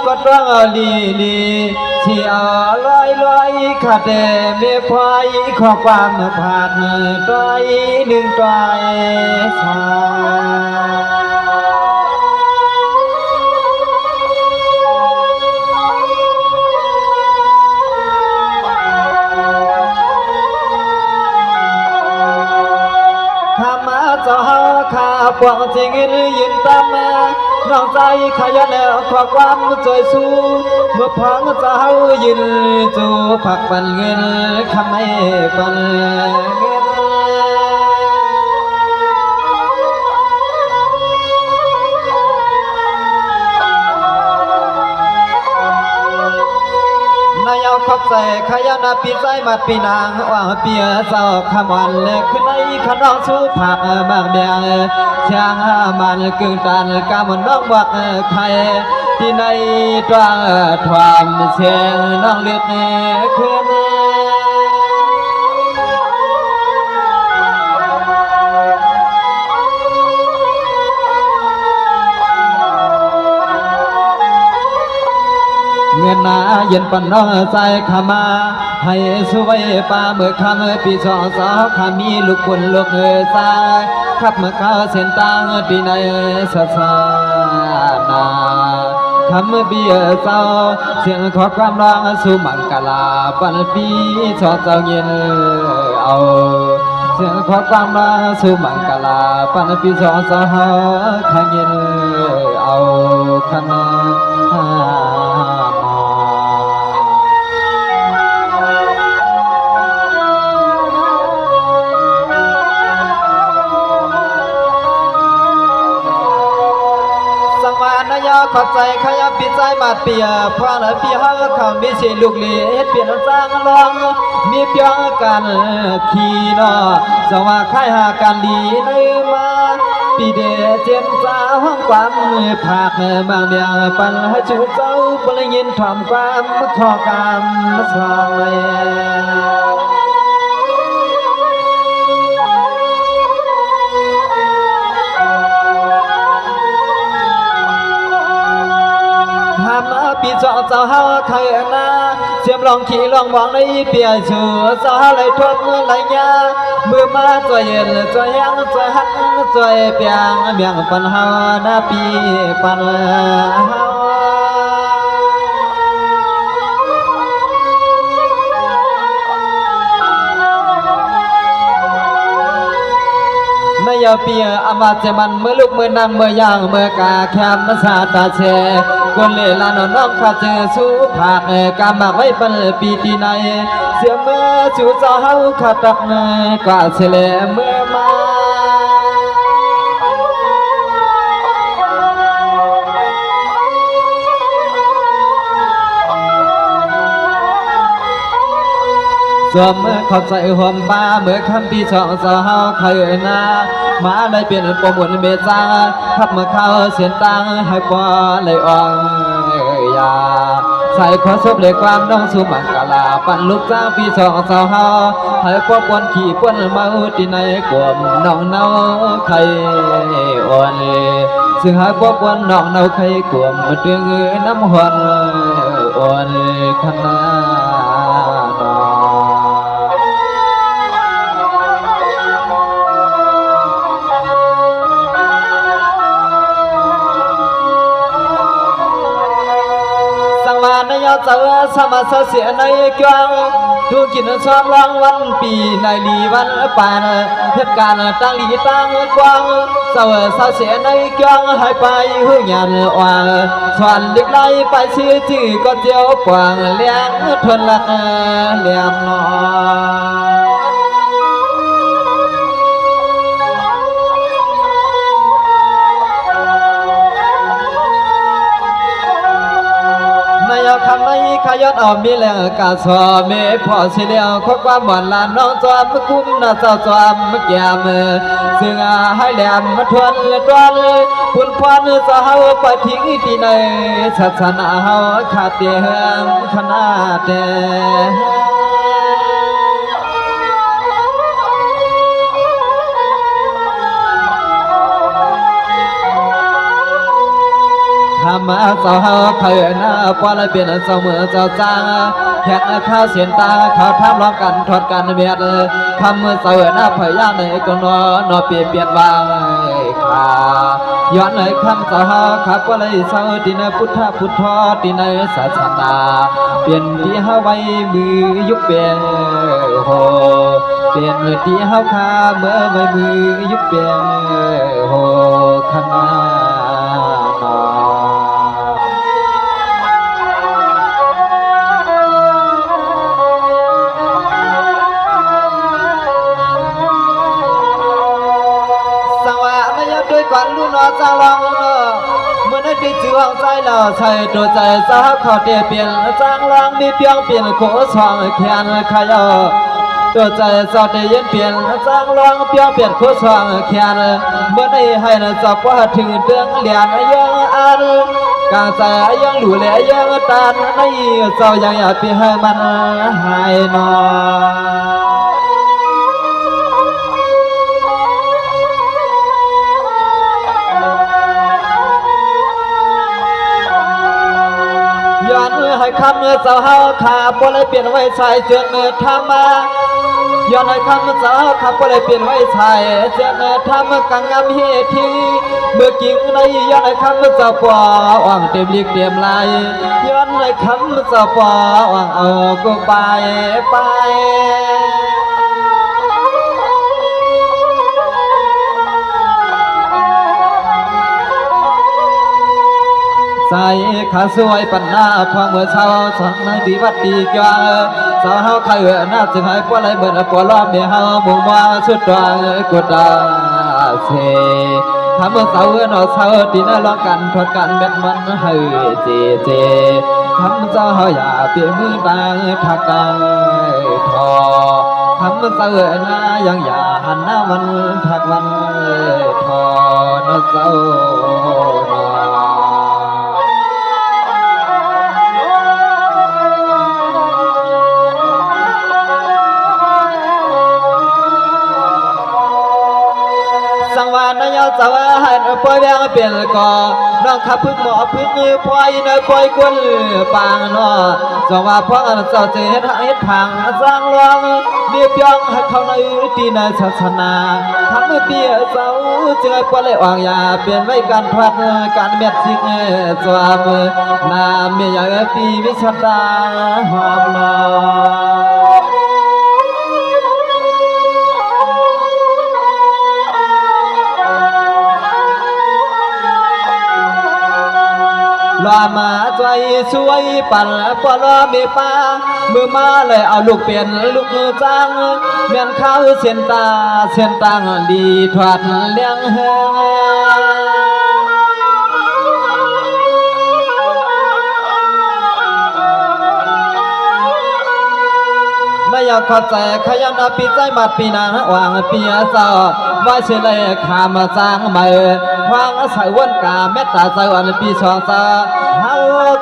ก็ต้องลีที่ลอยขาดเมื่อพายขอความผ่านต้อยหนึ่งต้อยสาข้าปวงจริงยืนตามมาน้องใจขยันขอความใจสู้เมื่อพังเจ้ายืนจูผักปันเงินคำไม่ปันเงินขอบใจขยันปีใจมัดปีนางว่าเปียเจ้าขมันขึ้นในขันร้องสู้ผักบางแดงเชียงมันกึ่งตันกามันน้องบักไข่ที่ในตัวทวามเสียงน้องเลือดขึ้นเงินนาเย็นปนน้องใจขามาให้สวยป่าเมื่อคำปีสองสาวขามีลูกคนลูกใจขับเมื่อเขาเส้นตางปีในศาสนาคำเบียเจ้าเสียงขอความร้องสู่มังกลาปันปีชอเจ้าเย็นเอาเสียงขอความร้องสู่มังกลาปันปีชอสาวขังเย็นเอาขนาขอบใจขยับปีใจมาเปียพระนปีห้าคำมีสิลูกเลี้ยเปลี่ยนจางลองมีเพียงกันขี่นอสว่าใครหากันดีในมาปีเดเจมจ้าห้องความผากบางเดียปันให้ชูเจ้าปลยินทำความขอกรรมสลายปีเจ้าเจ้าเฮาไทยนาเสียมลองขี่ลองมองในเปียชูเจ้าเลยทวดไหลยามือมาตัวเย็นตัวยังตัวหักตัวเปียงเมียงปันเฮาหน้าปีปันเฮายาเปียอามาเจมันเมื่อลูกเมื่อนำเมื่อย่างเมื่อกาแคมมาซาตาเชคนเล่ลานน้องขาเจอสู้ผักกำมาไว้ปันปีที่ไหนเสียเมื่อชูเจ้าเฮาขาตักกว่าเฉลเมื่อมาสวมเมื่อขอบใส่หอมป้าเมื่อคำปีช่องสาวเคยนามาได้เป็นปมุนเมจาขับเมื่อเข้าเสียนตังให้ปอเลยอ่องยาใส่ขอซบเลยความน้องสุมังกลาปั่นลูกจ้างปีช่องสาวให้ปอปวนขี่ปวนเมาที่ในกลุ่มน้องเนาใครอ่อนซึ่งให้ปอปวนน้องเนาใครกลุ่มตึงน้ำหวนอ่อนขนาเจ้าสมาเสียในกวางทุกกินชอบรางวันปีในลีวันป่านเหตุการณ์ตั้งลีตั้งกวางเจ้าเสียในกวางให้ไปหูยันว่างสวนเด็กไล่ไปชื่อจื่อก็เจียวกวางเลี้ยงทนละเลี้ยงนอคำนี้ขยันออกมีแรงกาสอเมพอสิเลียวขอความหวานลานน้องจอมกุ้มน่าเจ้าจอมแก้มซึ่งให้แหลมมาทวนตวนพุ่นพวนจะเฮาไปทิ้งที่ไหนศาสนาเฮาขาดเตียงขนาดเด ทำมาเจ้าเคยหน้าปอลเปลี่ยนเจ้าเมื่อเจ้าจางแขกข้าวเสียนตาเขาทำร้องกันทอดกันเบียดคำเมื่อเจ้าหน้าพยาในก็นอเปลี่ยนวางขาย้อนในคำเจ้าขับว่าเลยเจ้าดินพุทธดินศาสนาเปลี่ยนที่เฮาไว้มือยุบเปลี่ยนโหเปลี่ยนที่เฮาขาเมื่อไว้มือยุบเปลี่ยนโหขนาด้วยกันรู้นอจางลองเมื่อได้ดีจือใจเราใส่ตัวใจสาวขอเตียเปลี่ยนจางลองมีเพียงเปลี่ยนโคสว่างแขนขยอตัวใจสาวได้ยินเปลี่ยนจางลองเพียงเปลี่ยนโคสว่างแขนเมื่อได้ให้นะจับว่าถึงเดืองเหรียญยังอันกางใจยังหลู่แหลยังตันในเจ้ายังอยากไปให้มันหายนอย้อนให้คำเจ้าเฮาขาบ่เลยเปลี่ยนไว้ใส่เจือกเนื้อทำมาย้อนให้คำเจ้าขาบ่เลยเปลี่ยนไว้ใส่เจือกเนื้อทำกังงามเฮทีเมื่อกิ้งในย้อนให้คำเจ้าปอว่างเต็มลีกเต็มลายย้อนให้คำเจ้าปอว่างเอาก็ไปใส่ขาสวยปันหน้าความเมื่อเช้าสังในดีวัดดีกว่าสาวเฮาใครหน้าจึงให้ปวดไหลเหมือนปวดล้อมเมียเฮามุ่งว่าสุดดวงกดดาเสทำเมื่อเช้าเนาะเช้าดีน่าลองกันทอดกันเม็ดมันให้เจทำเจ้าเฮาอย่าเปลี่ยนมือดังทักดังทอทำเมื่อเช้าหน้ายังอย่าหันหน้ามันทักมันทอเนาะเช้าสังวานนายสาวหันปล่อยแวงเปลี่ยนก่อน้องขับพึ่งหมอพึ่งปล่อยเนื้อปล่อยกวนปางนอจังว่าพ่อเจ้าเจ็ดให้พังสร้างรองเรียบย่องให้เขาในตีในศาสนาทำให้เปียเจ้าจึงให้ปล่อยเลยอ่างยาเปลี่ยนไว้การพัดการเม็ดสิงจวามนาเมียอย่างปีวิชดาหอมนอลามาใจช่วยปั่นปลอมีป้ามือมาเลยเอาลูกเปลี่ยนลูกจังเมียนข้าวเส้นตังดีถวัดเลี้ยงเฮไม่อยากขอใจขยันปีใจมาปีนางวางปีเจ้าว่าเฉลยขามจางใหม่วางใส่วนกาเมตตาใส่วันปีสองซาเฮา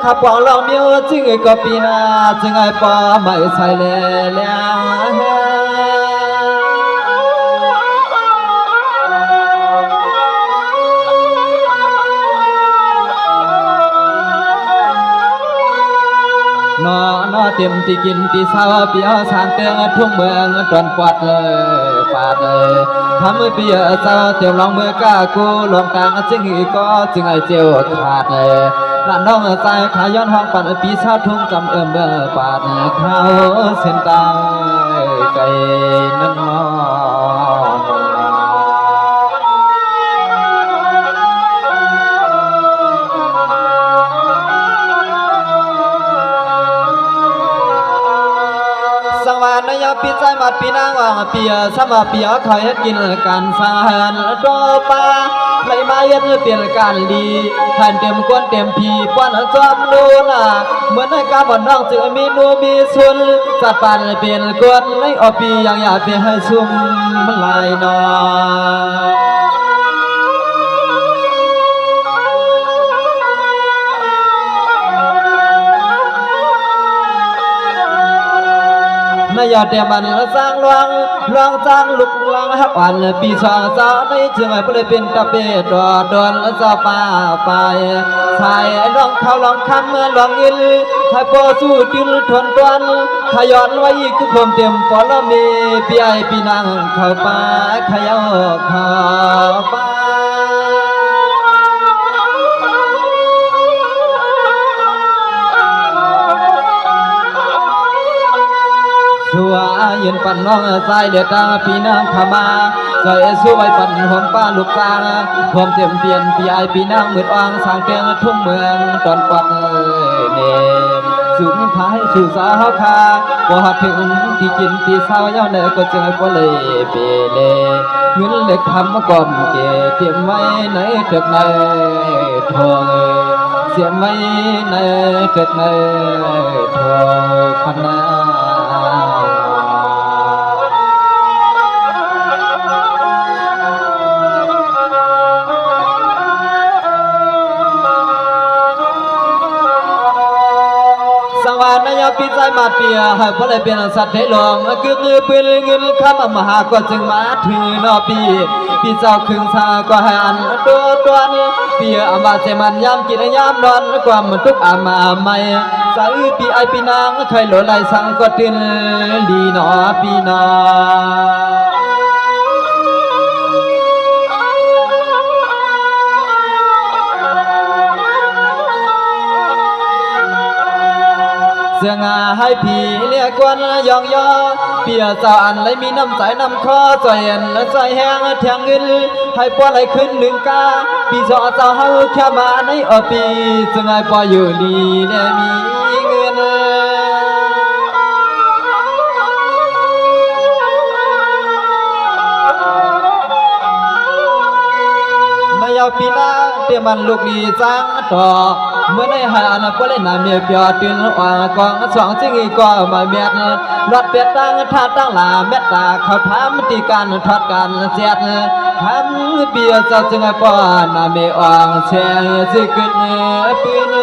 ขับปองลองมิ้วจึงก็ปีนาจึงไอ้ปอไม่ใส่เลี้ยงนอเต็มที่กินที่เศร้าเปียวสางเตียงทุ่งเมืองตอนปอดปาดทำเปียเจ้าเตียวลองมือกล้ากูลงกลางจึงก็จึงไอเจียวขาดร้านน้องใจขาย้อนห้องปัดปีชาทุ่งจำเมื่อปาดเขาเส้นตายไก่นั่นนอในยามปีใจมาปีนางว่างปีสมาปีขอให้กินกันสานโดปาไหลมาเย็นเปลี่ยนการดีแผ่นเต็มก้นเต็มพีป้อนจอมดูน่ะเหมือนในการบ่นน้องจึงมีนูมีสุนจัดปันเปลี่ยนก้นในอปียังอยากไปให้ซุ่มลายนอใน นายเดียมันสร้างลวงลวงสร้างลุกลังฮักวันปีสองสาวในเชื่อเปลี่ยนเป็นตะเบ็ดดอนสาวป่าไปใส่ลองเข้าลองคำลองอิลให้พอสู้จิลทนตวนขย้อนไว้คือคมเต็มปอลมีปีไอปีนางเข้าป่าขยาเข้าป่าชัวยืนปั่นน้องสายเดือดตาปีนางขมาใจสู้ไว้ปั่นหอมป้าลูกกลางหอมเต็มเปลี่ยนปีไอปีนางมืดอ่างสร้างเตียงทุ่งเมืองตอนปัดเนมสุดท้ายสู่สาวคาพอถึงที่กินที่สาวย้อนก็เจอพอเลยเปเล่เงินเล็กทำก่อมเก็บเตรียมไว้ในเถิกในทองเสียมไว้ในเถิกในทองพนาปีใจมาเปียให้พอเลยเป็นสัตว์ให้ลองคือเงือปืนเงินข้ามมหาก็จึงมาถือนอปีเจ้าคึงชาก็ให้อันตัวนี้เปียอามาเจมันยามกินยามนอนความมันทุกอามาไม่ใส่ปีไอปีนางเคยหล่อไหลสังก็ตื่นดีนอปีนอเสียงให้ผีเรียกกวนยองยอเปียเจ้าอันเลยมีน้ำใจน้ำคอใจเย็นใจแห้งแทงเงินให้ปอไหลขึ้นหนึ่งกาปีเจ้าเจ้าเฮาแค่มาในปีจึงให้ปออยู่ดีเนี่ยมีเงินไม่เอาปีหน้าเตรียมมันลูกดีจังต่อเมื่อได้หาอันก็เลยนำเมียเปียตื่นอ่างกองสองสิ่งก็มาเมียดรถเปียตั้งท่าตั้งลาเม็ดตาเขาทำตีการทอดกันเสียดทำเปียเจ้าจึงป้อนนำเมียอ่างเชียงสิขึ้นปืน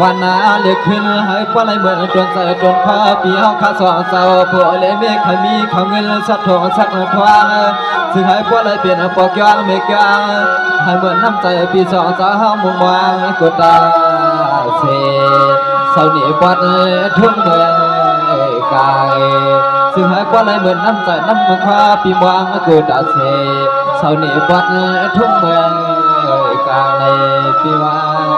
วันนาเลือกขึ้นให้ปลายเหมือนจนใจจนพาปีเฮาขาสองเศร้าพวกเลยไม่เคยมีเขาเงินสักทองสักทองซึ่งให้ปลายเปลี่ยนปอกยางไม่กลางให้เหมือนน้ำใจปีสองสาวมุมวางกดตาเสเศร้าหนีปัดทุ่งเมืองกายซึ่งให้ปลายเหมือนน้ำใจน้ำมือข้าปีวางกดตาเสเศร้าหนีปัดทุ่งเมืองกายในปีวาง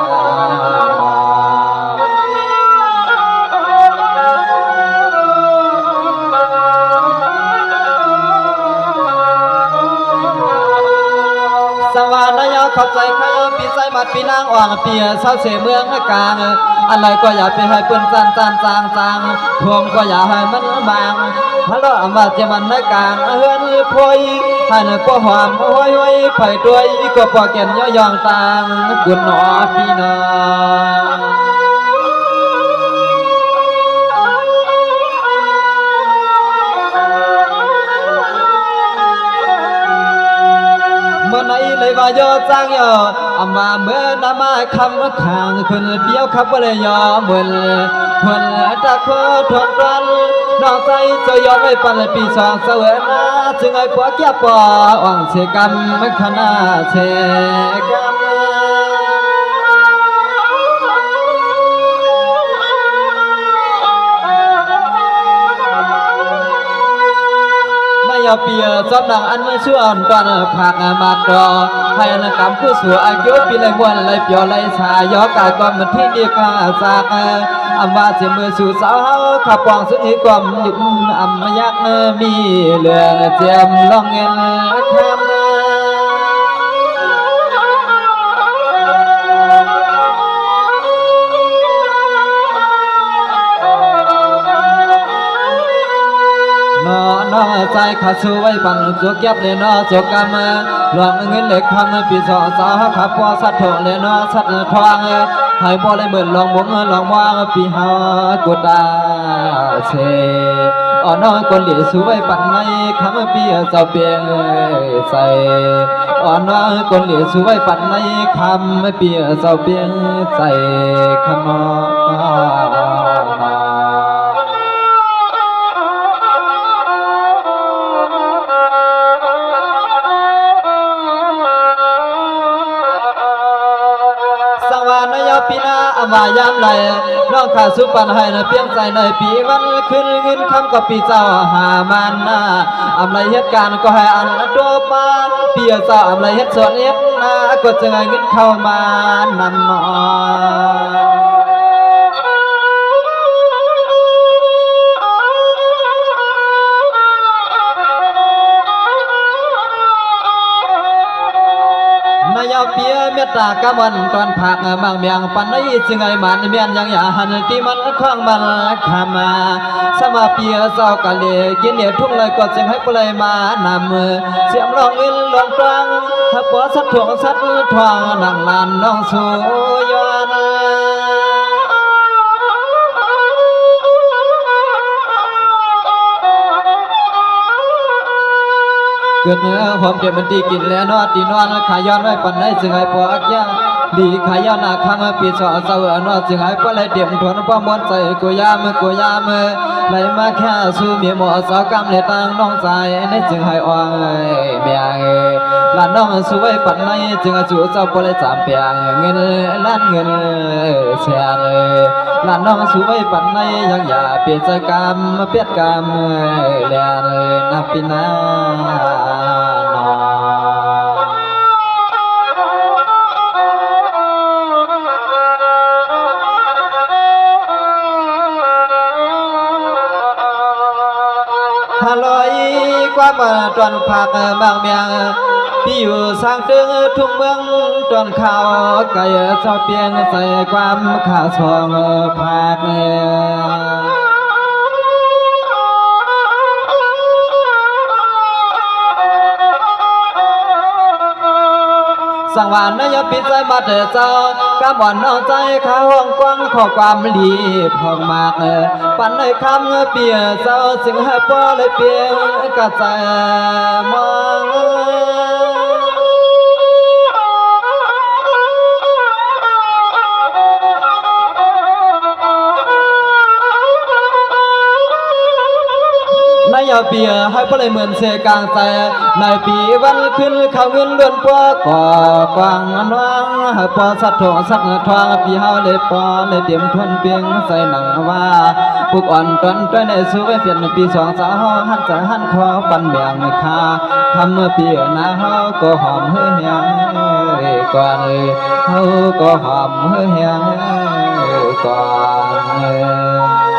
สวรรค์ยาวขอบใจข้าปีใจมัดปีนางอ่างเปียเศร้าเสเมืองกลางอะไรก็อย่าไปให้เปิ้นจางพวงก็อย่าให้มันบางฮัลโหลอามาเจมันในกลางเฮือนพอยให้นก็หอมห้อยไผ่ตัวอีก็ปอแก่นย่อยองต่างกุนหนอพี่น้องเมื่อไหนเลยว่าย่อจ้างย่ออามาเมื่อนามาคำข้างคนเดียวขับบ่เลยย่อเหมือนคนตะโคทนรันนอกใจจะย้อนไว้ปันปีสองเสวยนาจึงไอ้พวกแก่ปออ่างเสกรรมขนาเสกรรมเปียจอมดังอันไม่ช่วนตอนผักมากรอให้นกรรมผู้สัวอายุปีไรวันไรเปียวไรชายอกายก่อนมันที่ดีกาสากอัมว่าเสียมือสู่สาวขับปองสุดที่ความหยุดอัมยักมีเรื่องเจียมลองเงินคำใจขาดสู้ไว้ปันจุกเก็บเลยนอจุกกำหลวงเงินเล็กคำปีสองสาวขับพอสัตว์ทองเลยนอสัตว์ทองให้บ่เลยเหมือนลองมงลองมองปีหากุตาเช อ่อนน้อยคนเหลี่ยสวยปัดในคำเปียเจ้าเปียใส่อ่อนน้อยคนเหลี่ยสวยปัดในคำเปียเจ้าเปียใส่คำนอปีนาอมายามไหลน้องขาสุปันให้นะเพียงใจในปีวันขึ้นเงินคำกับปีเจ้าหามันนาอำไรเหตุการณ์ก็ให้อันตัวมาเปียเจ้าอำไรเหตุส่วนเหตุนาก็จะไงเงินเข้ามานำนอเปียเมตตากำวันตอนผักบางเมียงปันในจึงไอมันเมียนยังอย่าหันที่มันคล้องมันขามาสมาเปียเจ้ากะเลกินเหนียวทุ่งเลยก็จึงให้ปลายมานำเสียมลองเงินลองตรังถ้าปอสัตว์ถ่วงสัตว์ทวงนั่งลานน้องสูยอนเกิดเนื้อหอมเก็บมันตีกินแล้วนอตีนอนขายย้อนไว้ปันได้จึงให้พอกย่างดีขายย้อนหน้าข้างปีสอเสาอนอจึงให้พอเลยเดี่ยมทนป้อมวนใจกุยามไหลมาแค่สู้เมียหมอสาวกำเลยตั้งน้องใจในจึงให้อ่อยเมียลานน้องสวยปันในจึงให้จู่เจ้าพอเลยจามเปียงเงินล้านเงินแสนลานน้องสวยปันในยังอย่าเปลี่ยนใจกรรมเปลี่ยนกรรมเลียนนับปีนาฮัลโหลความตอนผักบางเมียงพี่อยู่สร้างตึงทุ่งเมืองตอนข่าวไก่ชอบเพียงใส่ความข่าวซองผักสังวานนายปิดใจมาเถิดเจ้ากำบ่อนนอกใจข้าห้องกว้างขอความดีพองมากปันในคำเปียเจ้าจึงให้ป้อเลยเปียกระจายมองนายเปียให้พลายเหมือนเสกางแต่ในปีวันขึ้นเขาเงินล้วนปัวก่อกวางน้องให้ปอสัตว์ทองสักทองปีเฮาเลยปอเลยเตรียมทวนเพียงใส่หนังว่าปุกอ่อนตอนตัวในสู้ไว้เปลี่ยนปีสองสาวหันใจหันคอปันเบียงคาทำเมื่อปีหน้าเฮาก็หอมเฮียงก่อนเฮาก็หอมเฮียงก่อน